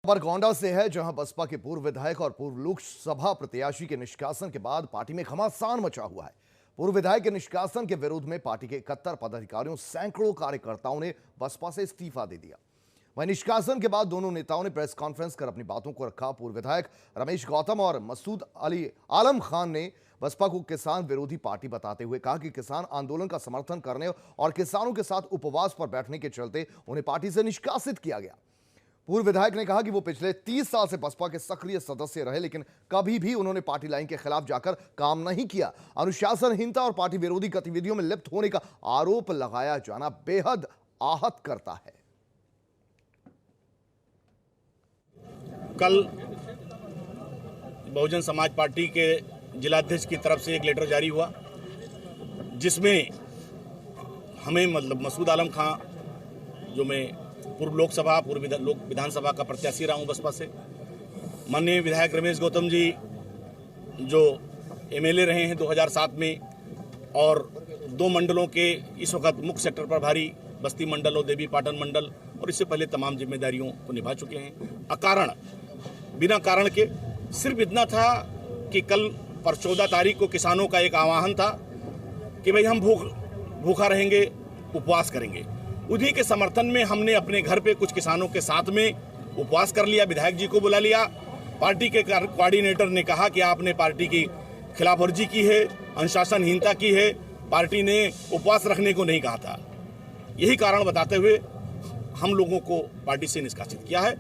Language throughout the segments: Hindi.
खबर गोंडा से है, जहां बसपा के पूर्व विधायक और पूर्व लोकसभा प्रत्याशी के निष्कासन के बाद पार्टी में घमासान मचा हुआ है। पूर्व विधायक के निष्कासन के विरोध में पार्टी के 71 पदाधिकारियों, सैकड़ों कार्यकर्ताओं ने बसपा से इस्तीफा दे दिया। वहीं निष्कासन के बाद दोनों नेताओं ने प्रेस कॉन्फ्रेंस कर अपनी बातों को रखा। पूर्व विधायक रमेश गौतम और मसूद अली आलम खान ने बसपा को किसान विरोधी पार्टी बताते हुए कहा कि किसान आंदोलन का समर्थन करने और किसानों के साथ उपवास पर बैठने के चलते उन्हें पार्टी से निष्कासित किया गया। पूर्व विधायक ने कहा कि वो पिछले 30 साल से बसपा के सक्रिय सदस्य रहे, लेकिन कभी भी उन्होंने पार्टी लाइन के खिलाफ जाकर काम नहीं किया। अनुशासनहीनता और पार्टी विरोधी गतिविधियों में लिप्त होने का आरोप लगाया जाना बेहद आहत करता है। कल बहुजन समाज पार्टी के जिलाध्यक्ष की तरफ से एक लेटर जारी हुआ, जिसमें हमें मसूद आलम खां, जो मैं पूर्व लोकसभा पूर्व विधानसभा का प्रत्याशी रहा हूं बसपा से, माननीय विधायक रमेश गौतम जी जो एमएलए रहे हैं 2007 में, और 2 मंडलों के इस वक्त मुख्य सेक्टर प्रभारी बस्ती मंडल और देवी पाटन मंडल, और इससे पहले तमाम जिम्मेदारियों को निभा चुके हैं। अकारण बिना कारण के सिर्फ इतना था कि कल पर 14 तारीख को किसानों का एक आह्वान था कि भाई हम भूखा रहेंगे, उपवास करेंगे। उन्हीं के समर्थन में हमने अपने घर पे कुछ किसानों के साथ में उपवास कर लिया। विधायक जी को बुला लिया। पार्टी के कोऑर्डिनेटर ने कहा कि आपने पार्टी की खिलाफवर्जी की है, अनुशासनहीनता की है, पार्टी ने उपवास रखने को नहीं कहा था। यही कारण बताते हुए हम लोगों को पार्टी से निष्कासित किया है।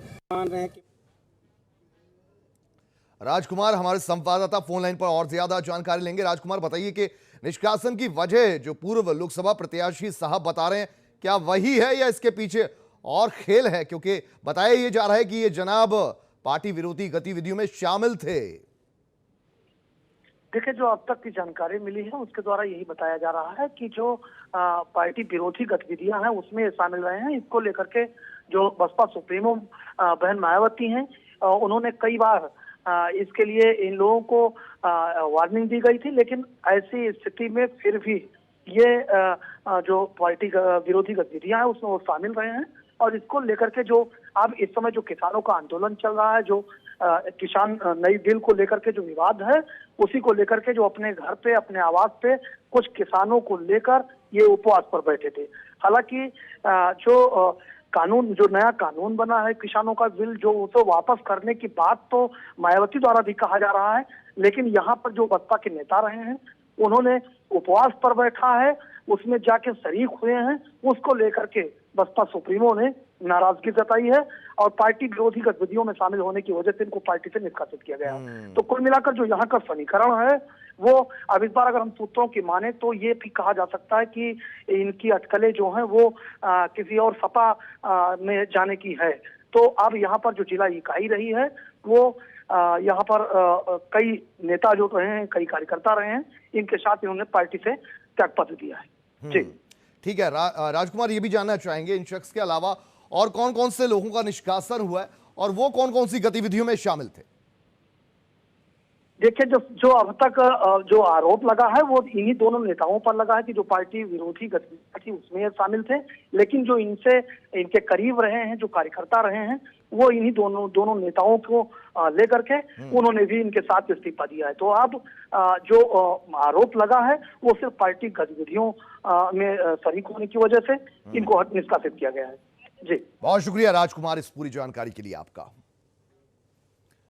राजकुमार हमारे संवाददाता फोन लाइन पर और ज्यादा जानकारी लेंगे। राजकुमार, बताइए कि निष्कासन की वजह जो पूर्व लोकसभा प्रत्याशी साहब बता रहे हैं, क्या वही है या इसके पीछे और खेल है? क्योंकि बताया ये जा रहा है कि ये जनाब पार्टी विरोधी गतिविधियों में शामिल थे। देखिए, जो अब तक की जानकारी मिली है उसके द्वारा यही बताया जा रहा है कि जो पार्टी विरोधी गतिविधियां हैं उसमें शामिल रहे हैं। इसको लेकर के जो बसपा सुप्रीमो बहन मायावती हैं, उन्होंने कई बार इसके लिए इन लोगों को वार्निंग दी गई थी, लेकिन ऐसी स्थिति में फिर भी ये जो पार्टी विरोधी गतिविधियां हैं उसमें वो शामिल रहे हैं। और इसको लेकर के जो अब इस समय जो किसानों का आंदोलन चल रहा है, जो किसान नई बिल को लेकर के जो विवाद है, उसी को लेकर के जो अपने घर पे, अपने आवास पे कुछ किसानों को लेकर ये उपवास पर बैठे थे। हालांकि जो कानून, जो नया कानून बना है किसानों का बिल, जो तो वापस करने की बात तो मायावती द्वारा भी कहा जा रहा है, लेकिन यहाँ पर जो बसपा के नेता रहे हैं उन्होंने उपवास पर बैठा है, उसमें जाके शरीक हुए हैं, उसको लेकर के बसपा सुप्रीमो ने नाराजगी जताई है और पार्टी विरोधी गतिविधियों में शामिल होने की वजह से इनको पार्टी से निष्कासित किया गया। तो कुल मिलाकर जो यहाँ का समीकरण है वो अब इस बार अगर हम सूत्रों की माने तो ये भी कहा जा सकता है कि इनकी अटकलें जो हैं वो किसी और सपा में जाने की है। तो अब यहाँ पर जो जिला इकाई रही है वो यहाँ पर कई नेता जो रहे हैं, कई कार्यकर्ता रहे हैं, इनके साथ इन्होंने पार्टी से त्यागपत्र दिया है। जी ठीक है। राजकुमार, ये भी जानना चाहेंगे इन शख्स के अलावा और कौन कौन से लोगों का निष्कासन हुआ है और वो कौन कौन सी गतिविधियों में शामिल थे? देखिए, जो अब तक जो आरोप लगा है वो इन्हीं दोनों नेताओं पर लगा है कि जो पार्टी विरोधी गतिविधि थी उसमें शामिल थे, लेकिन जो इनके करीब रहे हैं, जो कार्यकर्ता रहे हैं, वो इन्हीं दोनों नेताओं को लेकर के उन्होंने भी इनके साथ इस्तीफा दिया है। तो अब जो आरोप लगा है वो सिर्फ पार्टी गतिविधियों में शरीक होने की वजह से इनको निष्कासित किया गया है। जी, बहुत शुक्रिया राजकुमार इस पूरी जानकारी के लिए आपका।